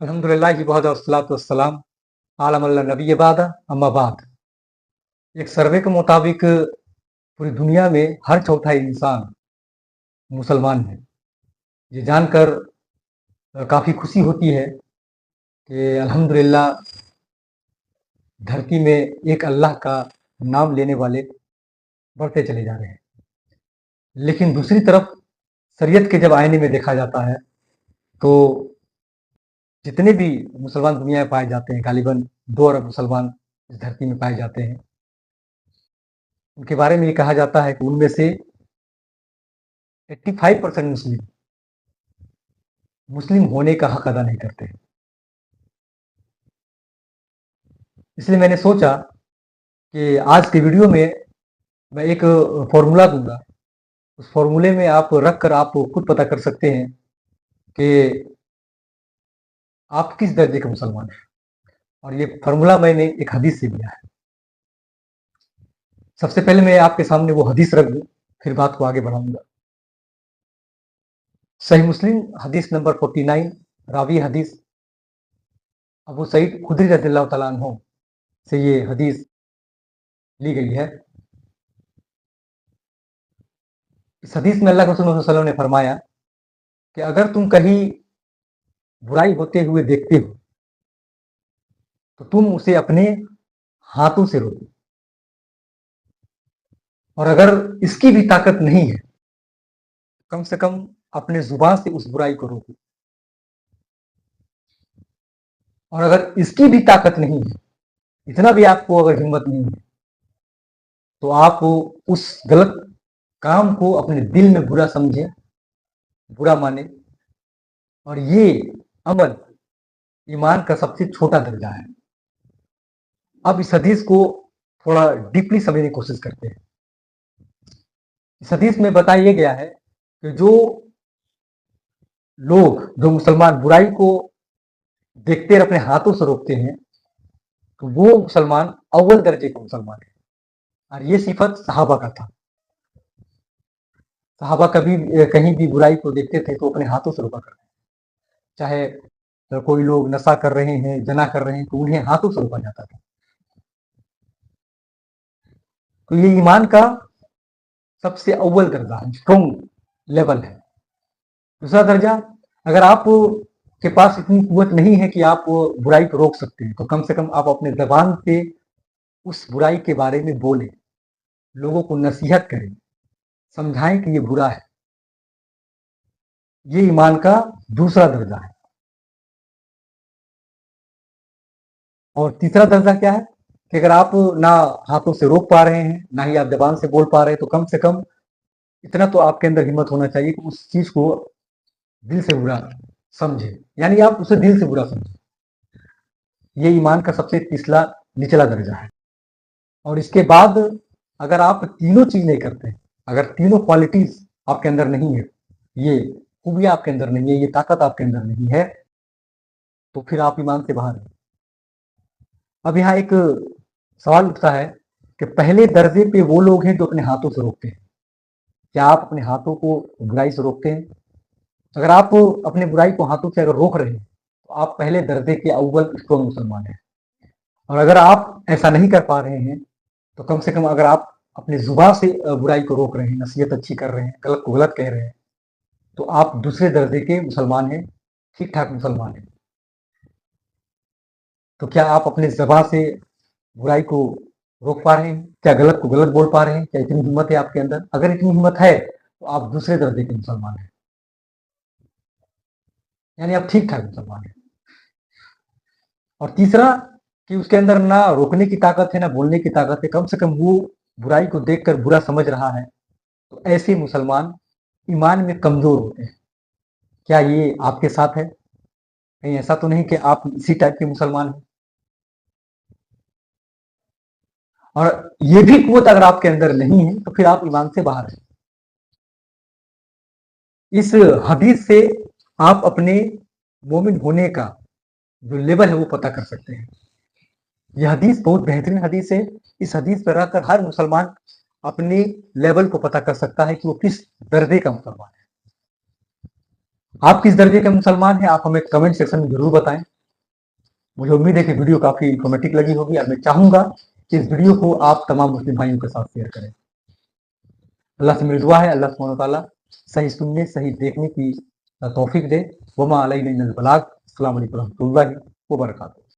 अल्हम्दुलिल्लाह बहुत वस्सलातु वस्सलाम आला मल्ला नबी बाद अम्मा बाद। एक सर्वे के मुताबिक पूरी दुनिया में हर चौथा इंसान मुसलमान है। ये जानकर काफ़ी खुशी होती है कि अल्हम्दुलिल्लाह धरती में एक अल्लाह का नाम लेने वाले बढ़ते चले जा रहे हैं। लेकिन दूसरी तरफ शरीयत के जब आईने में देखा जाता है तो जितने भी मुसलमान दुनिया में पाए जाते हैं, गालिबन 2 अरब मुसलमान इस धरती में पाए जाते हैं। उनके बारे में ये कहा जाता है कि उनमें से 85% मुस्लिम होने का हक अदा नहीं करते। इसलिए मैंने सोचा कि आज के वीडियो में मैं एक फॉर्मूला दूंगा। उस फॉर्मूले में आप रख कर आप खुद पता कर सकते हैं कि आप किस दर्जे के मुसलमान हैं। और ये फॉर्मूला मैंने एक हदीस से लिया है। सबसे पहले मैं आपके सामने वो हदीस रख दूं, फिर बात को आगे बढ़ाऊंगा। सही मुस्लिम हदीस नंबर 49, रावी हदीस अबू सईद खुदरी रज़ियल्लाहु तआला अन्हु से ये हदीस ली गई है। इस हदीस में अल्लाह के रसूल सल्लल्लाहु अलैहि वसल्लम ने फरमाया कि अगर तुम कहीं बुराई होते हुए देखते हो तो तुम उसे अपने हाथों से रोको, और अगर इसकी भी ताकत नहीं है कम से कम अपने जुबान से उस बुराई को रोको, और अगर इसकी भी ताकत नहीं है, इतना भी आपको अगर हिम्मत नहीं है, तो आप उस गलत काम को अपने दिल में बुरा समझे, बुरा माने। और ये अमल ईमान का सबसे छोटा दर्जा है। अब इस हदीस को थोड़ा डीपली समझने की कोशिश करते हैं। इस हदीस में बताया गया है कि जो मुसलमान बुराई को देखते और अपने हाथों से रोकते हैं तो वो मुसलमान अव्वल दर्जे का मुसलमान है। और ये सिफत सहाबा का था। सहाबा कभी कहीं भी बुराई को देखते थे तो अपने हाथों से रोका करते, चाहे कोई लोग नशा कर रहे हैं, जना कर रहे हैं, तो उन्हें हाथों से रोका जाता था। तो ये ईमान का सबसे अव्वल दर्जा है, स्ट्रॉन्ग लेवल है। दूसरा दर्जा, अगर आप के पास इतनी कुव्वत नहीं है कि आप बुराई को रोक सकते हैं, तो कम से कम आप अपने जबान से उस बुराई के बारे में बोलें, लोगों को नसीहत करें, समझाएं कि ये बुरा है। ये ईमान का दूसरा दर्जा है। और तीसरा दर्जा क्या है कि अगर आप ना हाथों से रोक पा रहे हैं, ना ही आप जबान से बोल पा रहे हैं, तो कम से कम इतना तो आपके अंदर हिम्मत होना चाहिए कि उस चीज को दिल से बुरा समझे, यानी आप उसे दिल से बुरा समझे। ये ईमान का सबसे निचला दर्जा है। और इसके बाद अगर आप तीनों चीज नहीं करते, अगर तीनों क्वालिटीज आपके अंदर नहीं है, ये खूबियां आपके अंदर नहीं है, ये ताकत आपके अंदर नहीं है, तो फिर आप ईमान से बाहर हैं। अब यहाँ एक सवाल उठता है कि पहले दर्जे पे वो लोग हैं जो अपने हाथों से रोकते हैं। क्या आप अपने हाथों को बुराई से रोकते हैं? अगर आप अपने बुराई को हाथों से अगर रोक रहे हैं तो आप पहले दर्जे के अव्वल स्ट्रॉन्ग मुसलमान हैं। और अगर आप ऐसा नहीं कर पा रहे हैं तो कम से कम अगर आप अपने जुबान से बुराई को रोक रहे हैं, नसीहत अच्छी कर रहे हैं, गलत को गलत कह रहे हैं, तो आप दूसरे दर्जे के मुसलमान हैं, ठीक ठाक मुसलमान हैं। तो क्या आप अपने जबान से बुराई को रोक पा रहे हैं? क्या गलत को गलत बोल पा रहे हैं? क्या इतनी हिम्मत है आपके अंदर? अगर इतनी हिम्मत है तो आप दूसरे दर्जे के मुसलमान हैं, यानी आप ठीक ठाक मुसलमान हैं। और तीसरा कि उसके अंदर ना रोकने की ताकत है, ना बोलने की ताकत है, कम से कम वो बुराई को देखकर बुरा समझ रहा है, तो ऐसे मुसलमान ईमान में कमजोर होते हैं। क्या ये आपके साथ है? कहीं ऐसा तो नहीं कि आप इसी टाइप के मुसलमान हैं? और ये भी कुव्वत अगर आपके अंदर नहीं है तो फिर आप ईमान से बाहर हैं। इस हदीस से आप अपने मोमिन होने का जो लेवल है वो पता कर सकते हैं। यह हदीस बहुत बेहतरीन हदीस है। इस हदीस पर रहकर हर मुसलमान अपने लेवल को पता कर सकता है कि वो किस दर्जे का मुसलमान है। आप किस दर्जे का मुसलमान हैं, आप हमें कमेंट सेक्शन में जरूर बताएं। मुझे उम्मीद है कि वीडियो काफ़ी इन्फॉर्मेटिव लगी होगी और मैं चाहूँगा कि इस वीडियो को आप तमाम मुस्लिम भाइयों के साथ शेयर करें। अल्लाह से मेरी दुआ है अल्लाह सुब्हानहू व तआला सही सुनने सही देखने की तौफीक दे। वमा अलैना इल्लल बलाग। अस्सलामु अलैकुम व रहमतुल्लाहि व बरकातुहू।